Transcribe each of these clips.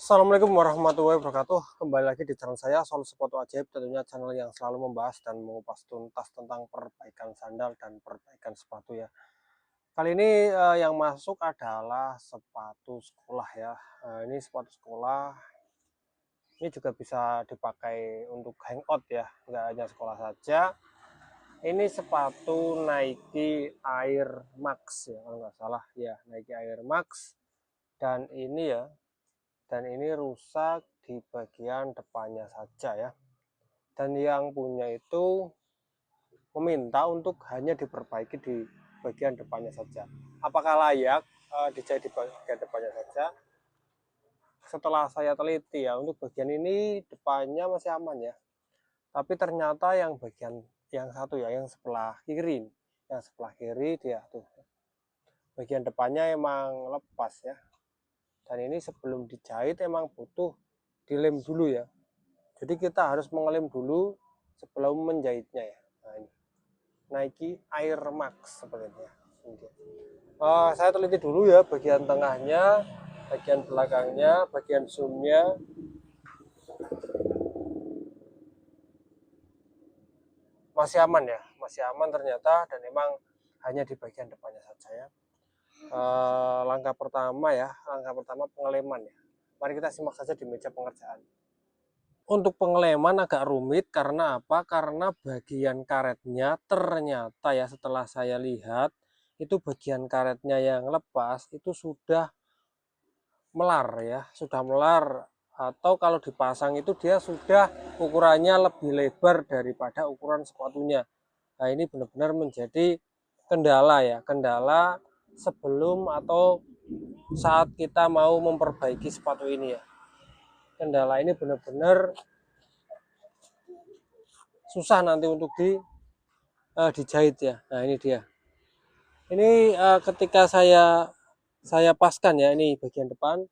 Assalamualaikum warahmatullahi wabarakatuh. Kembali lagi di channel saya, Solusi Sepatu Ajaib. Tentunya channel yang selalu membahas dan mengupas tuntas tentang perbaikan sandal dan perbaikan sepatu ya. Kali ini yang masuk adalah sepatu sekolah ya. Ini sepatu sekolah. Ini juga bisa dipakai untuk hangout ya, nggak hanya sekolah saja. Ini sepatu Nike Air Max ya, kalau nggak salah ya, Nike Air Max. Dan ini ya, dan ini rusak di bagian depannya saja ya, dan yang punya itu meminta untuk hanya diperbaiki di bagian depannya saja. Apakah layak dijahit di bagian depannya saja? Setelah saya teliti ya, untuk bagian ini depannya masih aman ya, tapi ternyata yang bagian yang satu ya, yang sebelah kiri, dia tuh bagian depannya emang lepas ya, dan ini sebelum dijahit emang butuh dilem dulu ya. Jadi kita harus mengelem dulu sebelum menjahitnya ya. Nah, ini Nike Air Max seperti ini ya. Saya teliti dulu ya bagian tengahnya, bagian belakangnya, bagian zoomnya. Masih aman ya, masih aman ternyata, dan emang hanya di bagian depannya saja ya. Langkah pertama pengeleman ya. Mari kita simak saja di meja pengerjaan. Untuk pengeleman agak rumit karena apa? Karena bagian karetnya ternyata ya, setelah saya lihat itu bagian karetnya yang lepas itu sudah melar ya, sudah melar, atau kalau dipasang itu dia sudah ukurannya lebih lebar daripada ukuran sepatunya. Nah, ini benar-benar menjadi kendala ya, kendala sebelum atau saat kita mau memperbaiki sepatu ini ya. Kendala ini benar-benar susah nanti untuk dijahit ya. Nah, ini dia. Ini ketika saya paskan ya, ini bagian depan,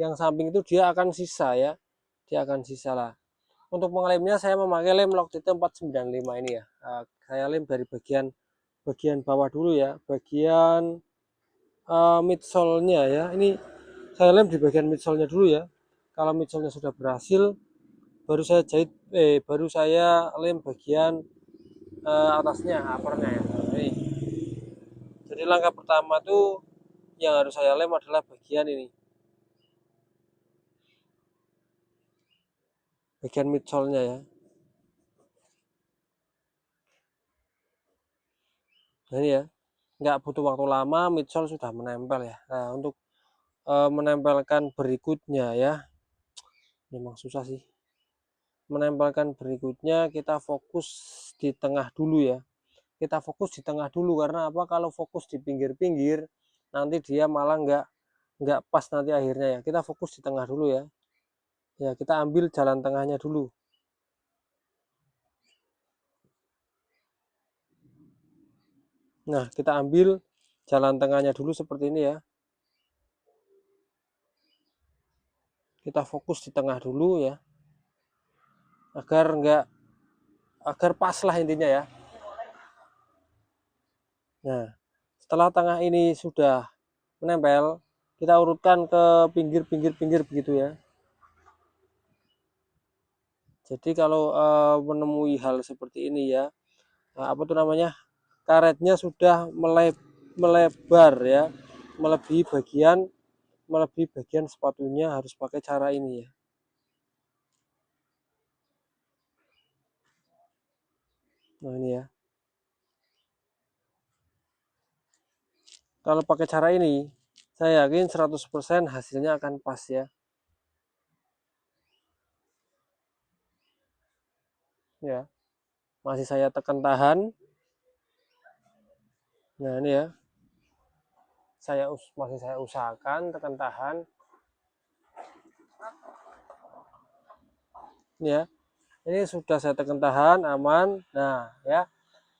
yang samping itu dia akan sisa ya. Dia akan sisa lah. Untuk mengelemnya saya memakai lem Loctite 495 ini ya. Saya lem dari bagian bawah dulu ya, bagian midsole-nya ya. Ini saya lem di bagian midsole-nya dulu ya. Kalau midsole-nya sudah berhasil, baru saya baru saya lem bagian atasnya, uppernya ya. Ini. Jadi langkah pertama tuh yang harus saya lem adalah bagian ini, bagian midsole-nya ya. Nah, ini ya, nggak butuh waktu lama, midsole sudah menempel ya. Nah, untuk menempelkan berikutnya ya, memang susah sih. Menempelkan berikutnya kita fokus di tengah dulu ya. Kita fokus di tengah dulu karena apa? Kalau fokus di pinggir-pinggir nanti dia malah nggak pas nanti akhirnya ya. Kita fokus di tengah dulu ya. Ya, kita ambil jalan tengahnya dulu. Nah, kita ambil jalan tengahnya dulu seperti ini ya. Kita fokus di tengah dulu ya. Agar pas lah intinya ya. Nah, setelah tengah ini sudah menempel, kita urutkan ke pinggir-pinggir begitu ya. Jadi kalau menemui hal seperti ini ya, apa tuh namanya, karetnya sudah melebar ya, melebihi bagian sepatunya, harus pakai cara ini ya. Nah, ini ya. Kalau pakai cara ini, saya yakin 100% hasilnya akan pas ya. Ya, masih saya tekan tahan. Nah, ini ya. Masih saya usahakan tekan tahan. Ini ya. Ini sudah saya tekan tahan, aman. Nah, ya.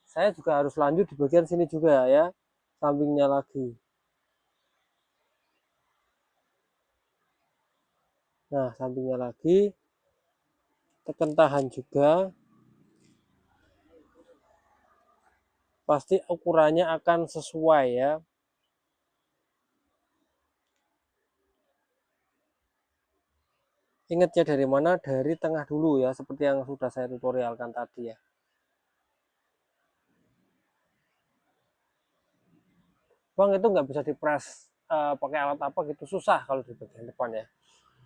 Saya juga harus lanjut di bagian sini juga ya. Sampingnya lagi. Nah, sampingnya lagi. Tekan tahan juga. Pasti ukurannya akan sesuai ya. Ingat ya dari mana? Dari tengah dulu ya, seperti yang sudah saya tutorialkan tadi ya. Bang, itu nggak bisa dipres pakai alat apa gitu, susah kalau di bagian depan ya.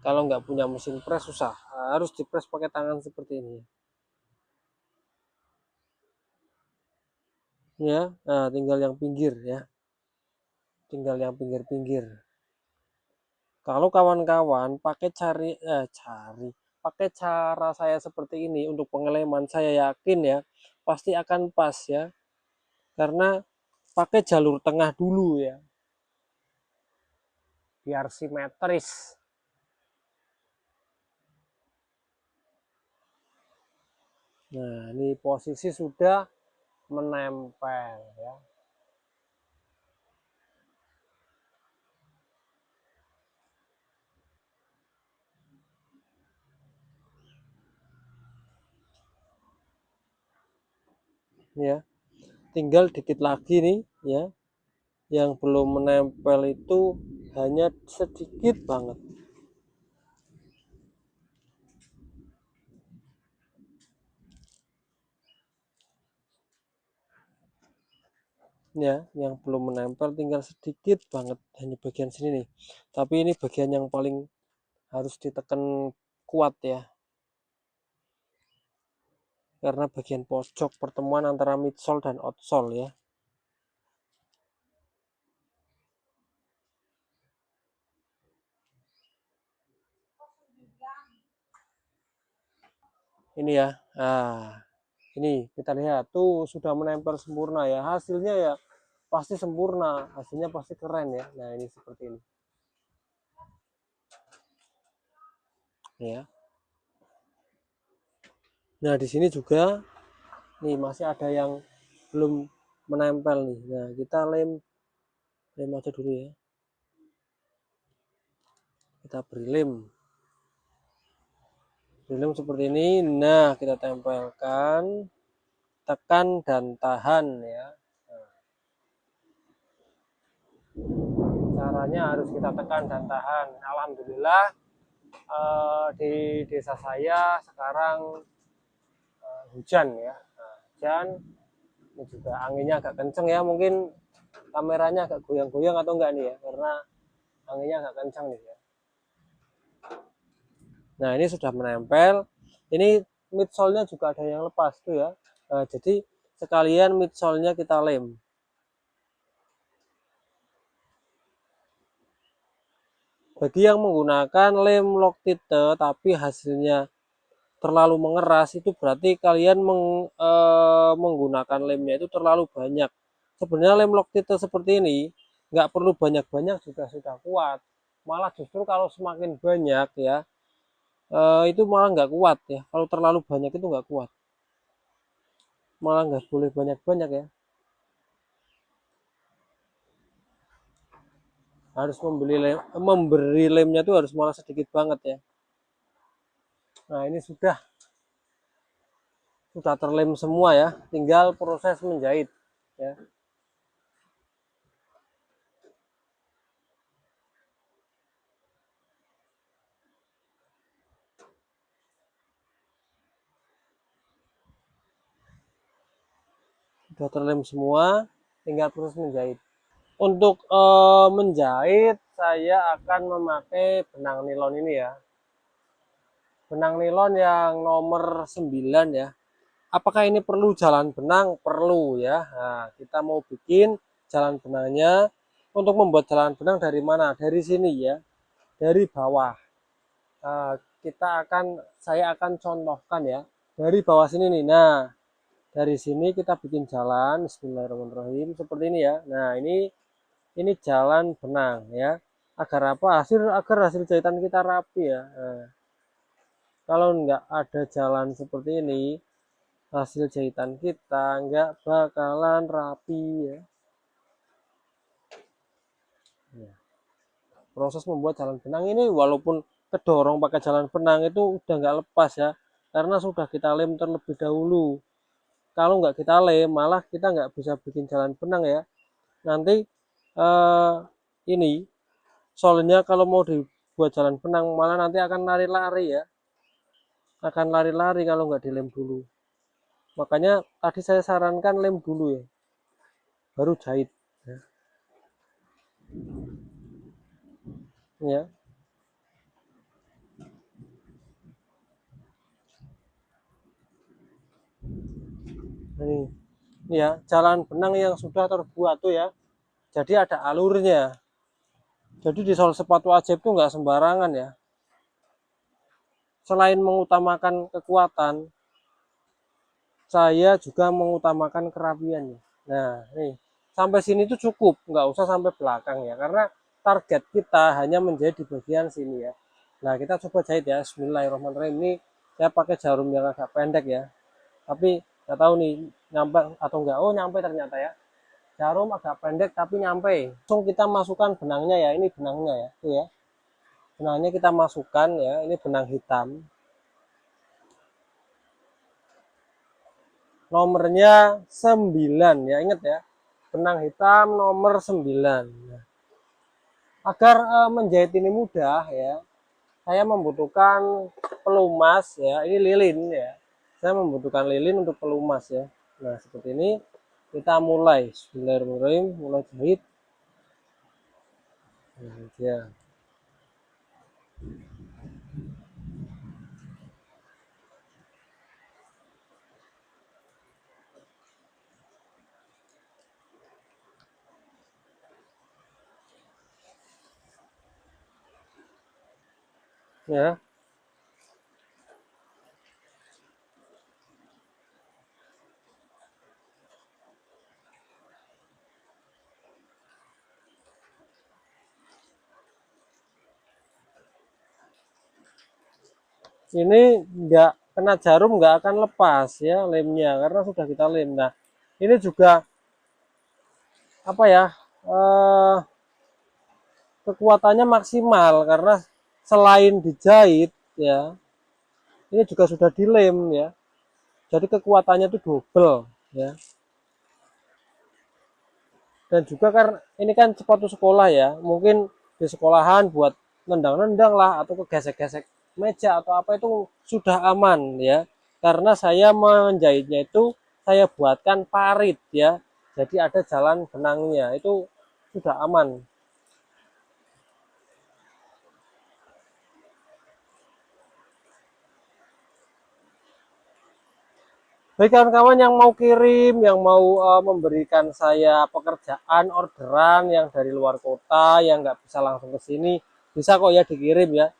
Kalau nggak punya mesin press susah, harus dipres pakai tangan seperti ini ya. Nah, tinggal yang pinggir ya, tinggal yang pinggir-pinggir. Kalau kawan-kawan pakai cara saya seperti ini untuk pengeleman, saya yakin ya pasti akan pas ya, karena pakai jalur tengah dulu ya, biar simetris. Nah, ini posisi sudah menempel ya. Ya, tinggal dikit lagi nih ya. Yang belum menempel itu hanya sedikit banget. Ya, yang belum menempel tinggal sedikit banget, hanya bagian sini nih. Tapi ini bagian yang paling harus ditekan kuat ya, karena bagian pojok pertemuan antara midsole dan outsole ya. Ini ya. Nah, ini kita lihat tuh sudah menempel sempurna ya. Hasilnya ya pasti sempurna, hasilnya pasti keren ya. Nah, ini seperti ini. Ya. Nah, di sini juga nih masih ada yang belum menempel nih. Nah, kita lem aja dulu ya. Kita beri lem seperti ini. Nah, kita tempelkan, tekan dan tahan ya. Caranya harus kita tekan dan tahan. Alhamdulillah di desa saya sekarang hujan ya. Nah, hujan, ini juga anginnya agak kenceng ya. Mungkin kameranya agak goyang-goyang atau enggak nih ya, karena anginnya agak kencang nih ya. Nah, ini sudah menempel. Ini midsole-nya juga ada yang lepas tuh ya. Nah, jadi sekalian midsole-nya kita lem. Bagi yang menggunakan lem Loctite tapi hasilnya terlalu mengeras, itu berarti kalian menggunakan lemnya itu terlalu banyak. Sebenarnya lem Loctite seperti ini nggak perlu banyak-banyak juga sudah kuat. Malah justru kalau semakin banyak ya, itu malah nggak kuat ya. Kalau terlalu banyak itu nggak kuat. Malah nggak boleh banyak-banyak ya. Harus memberi lemnya tuh harus malah sedikit banget ya. Nah, ini sudah terlem semua ya, tinggal proses menjahit ya. Sudah terlem semua, tinggal proses menjahit. Untuk menjahit saya akan memakai benang nilon ini ya, benang nilon yang nomor 9 ya. Apakah ini perlu jalan benang? Perlu ya. Nah, kita mau bikin jalan benangnya. Untuk membuat jalan benang dari mana? Dari sini ya, dari bawah. Nah, saya akan contohkan ya, dari bawah sini nih. Nah, dari sini kita bikin jalan. Bismillahirrahmanirrahim seperti ini ya. Nah, ini jalan benang ya. Agar apa? Agar hasil jahitan kita rapi ya. Nah, kalau nggak ada jalan seperti ini, hasil jahitan kita nggak bakalan rapi ya. Proses membuat jalan benang ini walaupun kedorong pakai jalan benang itu udah nggak lepas ya, karena sudah kita lem terlebih dahulu. Kalau nggak kita lem malah kita nggak bisa bikin jalan benang ya. Nanti ini solnya kalau mau buat jalan benang, malah nanti akan lari-lari ya, akan lari-lari kalau nggak dilem dulu. Makanya tadi saya sarankan lem dulu ya, baru jahit ya. Ya. Ini ya jalan benang yang sudah terbuat tuh ya, jadi ada alurnya. Jadi di sol sepatu ajaib tuh nggak sembarangan ya. Selain mengutamakan kekuatan, saya juga mengutamakan kerapiannya. Nah, nih sampai sini tuh cukup, nggak usah sampai belakang ya, karena target kita hanya menjahit di bagian sini ya. Nah, kita coba jahit ya. Bismillahirrahmanirrahim. Ini saya pakai jarum yang agak pendek ya, tapi nggak tahu nih nyampe atau enggak. Oh, nyampe ternyata ya. Jarum agak pendek tapi nyampe. Langsung kita masukkan benangnya ya. Ini benangnya ya, tuh ya. Benangnya kita masukkan ya. Ini benang hitam. Nomornya 9 ya, ingat ya. Benang hitam nomor 9. Nah, agar menjahit ini mudah ya, saya membutuhkan pelumas ya. Ini lilin ya. Saya membutuhkan lilin untuk pelumas ya. Nah, seperti ini kita mulai. Bismillahirrahmanirrahim, mulai jahit. Nah, ya. Ya. Ini nggak kena jarum, nggak akan lepas ya lemnya karena sudah kita lem. Nah, ini juga apa ya, eh, kekuatannya maksimal karena selain dijahit ya, ini juga sudah dilem ya, jadi kekuatannya itu double ya. Dan juga karena ini kan sepatu sekolah ya, mungkin di sekolahan buat nendang-nendang lah atau kegesek-gesek meja atau apa itu sudah aman ya, karena saya menjahitnya itu saya buatkan parit ya, jadi ada jalan benangnya, itu sudah aman. Baik kawan-kawan yang mau kirim, yang mau memberikan saya pekerjaan, orderan yang dari luar kota, yang nggak bisa langsung ke sini, bisa kok ya dikirim ya.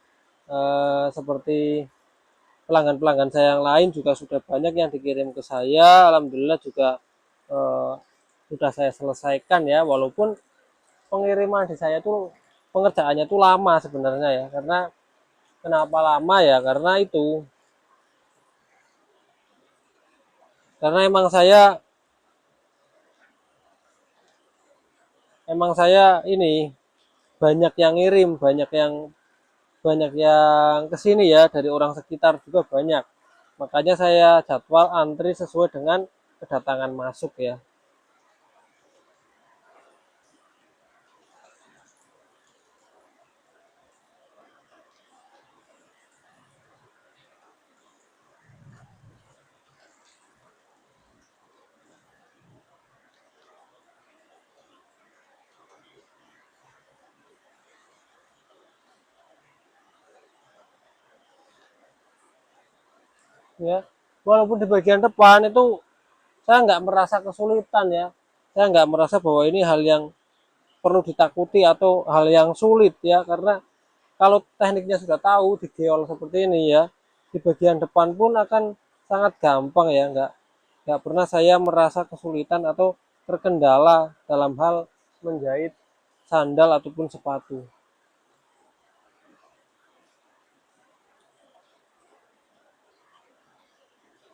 Seperti pelanggan-pelanggan saya yang lain juga sudah banyak yang dikirim ke saya. Alhamdulillah juga eh, sudah saya selesaikan ya. Walaupun pengiriman di saya tuh pengerjaannya tuh lama sebenarnya ya. Karena kenapa lama ya? Karena emang saya ini banyak yang ngirim, banyak yang kesini ya, dari orang sekitar juga banyak. Makanya saya jadwal antri sesuai dengan kedatangan masuk ya. Ya, walaupun di bagian depan itu saya nggak merasa kesulitan ya. Saya nggak merasa bahwa ini hal yang perlu ditakuti atau hal yang sulit ya, karena kalau tekniknya sudah tahu di geol seperti ini ya, di bagian depan pun akan sangat gampang ya. Nggak pernah saya merasa kesulitan atau terkendala dalam hal menjahit sandal ataupun sepatu.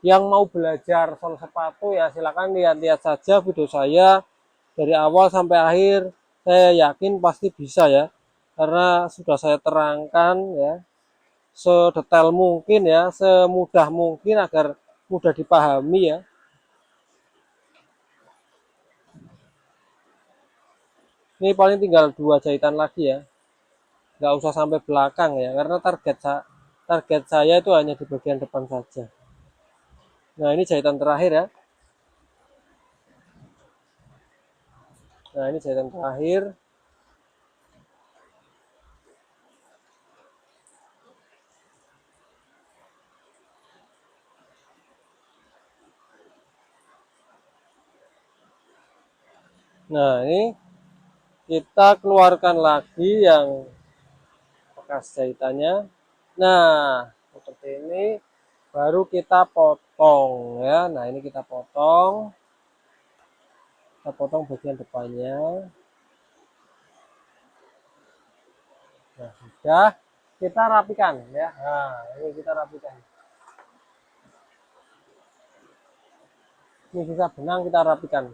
Yang mau belajar sol sepatu ya silakan lihat-lihat saja video saya dari awal sampai akhir. Saya yakin pasti bisa ya, karena sudah saya terangkan ya sedetail mungkin ya, semudah mungkin agar mudah dipahami ya. Ini paling tinggal 2 jahitan lagi ya. nggak usah sampai belakang ya, karena target saya itu hanya di bagian depan saja. Nah, ini jahitan terakhir ya. Nah, ini jahitan terakhir. Nah, ini kita keluarkan lagi yang bekas jahitannya. Nah, seperti ini baru kita potong ya. Nah, ini kita potong bagian depannya. Nah, sudah kita rapikan ya. Nah, ini kita rapikan. Ini sisa benang kita rapikan.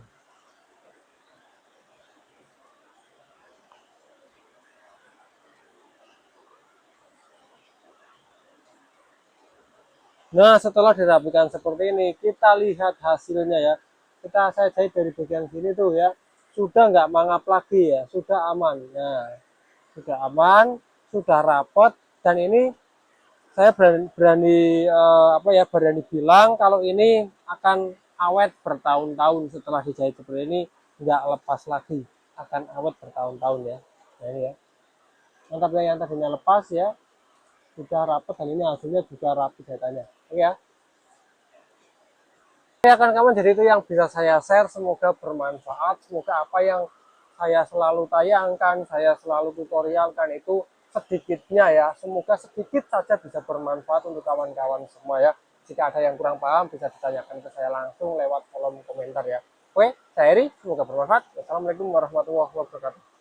Nah, setelah dirapikan seperti ini, kita lihat hasilnya ya. Saya jahit dari bagian sini tuh ya, sudah nggak mangap lagi ya, sudah aman. Nah, sudah aman, sudah rapot, dan ini saya berani bilang kalau ini akan awet bertahun-tahun setelah dijahit seperti ini, nggak lepas lagi, akan awet bertahun-tahun ya. Nah, ini ya. Mantap ya, yang tadinya lepas ya, sudah rapet, dan ini hasilnya juga rapi jahitannya. Oke ya. Oke, kawan-kawan, jadi itu yang bisa saya share, semoga bermanfaat, semoga apa yang saya selalu tayangkan, saya selalu tutorialkan itu sedikitnya ya, semoga sedikit saja bisa bermanfaat untuk kawan-kawan semua ya. Jika ada yang kurang paham bisa ditanyakan ke saya langsung lewat kolom komentar ya. Oke, saya Eri, semoga bermanfaat. Wassalamualaikum warahmatullahi wabarakatuh.